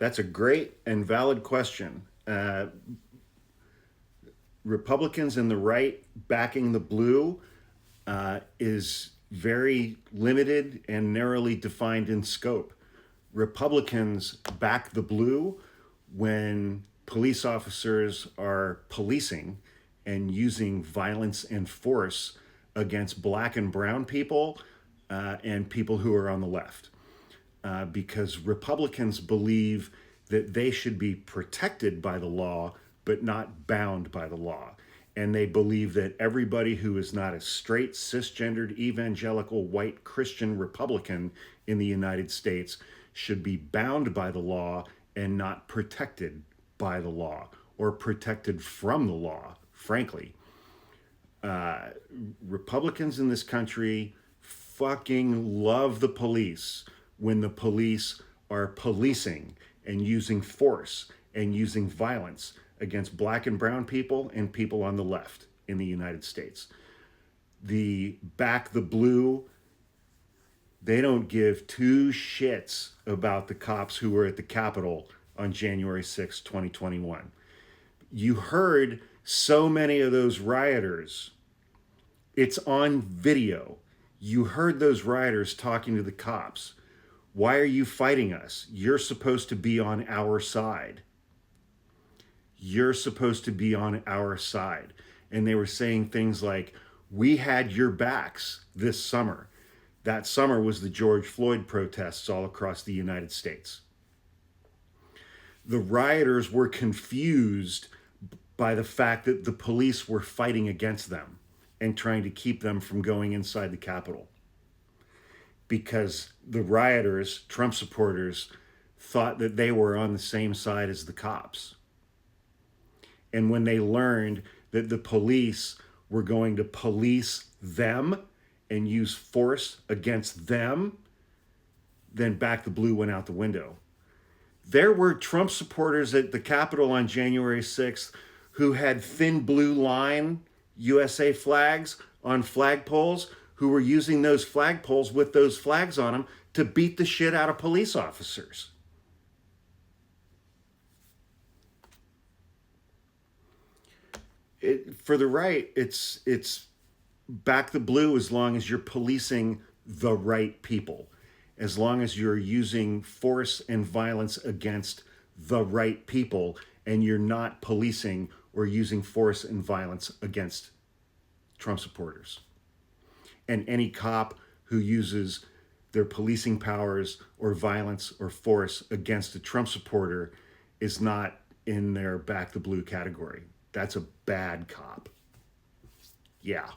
That's a great and valid question. Republicans and the right backing the blue is very limited and narrowly defined in scope. Republicans back the blue when police officers are policing and using violence and force against black and brown people and people who are on the left. Because Republicans believe that they should be protected by the law, but not bound by the law. And they believe that everybody who is not a straight, cisgendered, evangelical, white Christian Republican in the United States should be bound by the law and not protected by the law or protected from the law, frankly. Republicans in this country fucking love the police when the police are policing and using force and using violence against black and brown people and people on the left in the United States. The back the blue, they don't give two shits about the cops who were at the Capitol on January 6, 2021. You heard so many of those rioters. It's on video. You heard those rioters talking to the cops. Why are you fighting us? You're supposed to be on our side. You're supposed to be on our side. And they were saying things like, we had your backs this summer. That summer was the George Floyd protests all across the United States. The rioters were confused by the fact that the police were fighting against them and trying to keep them from going inside the Capitol. Because the rioters, Trump supporters, thought that they were on the same side as the cops. And when they learned that the police were going to police them and use force against them, then back the blue went out the window. There were Trump supporters at the Capitol on January 6th who had thin blue line USA flags on flagpoles, who were using those flagpoles with those flags on them to beat the shit out of police officers. For the right, it's back the blue as long as you're policing the right people, as long as you're using force and violence against the right people, and you're not policing or using force and violence against Trump supporters. And any cop who uses their policing powers or violence or force against a Trump supporter is not in their back the blue category. That's a bad cop. Yeah.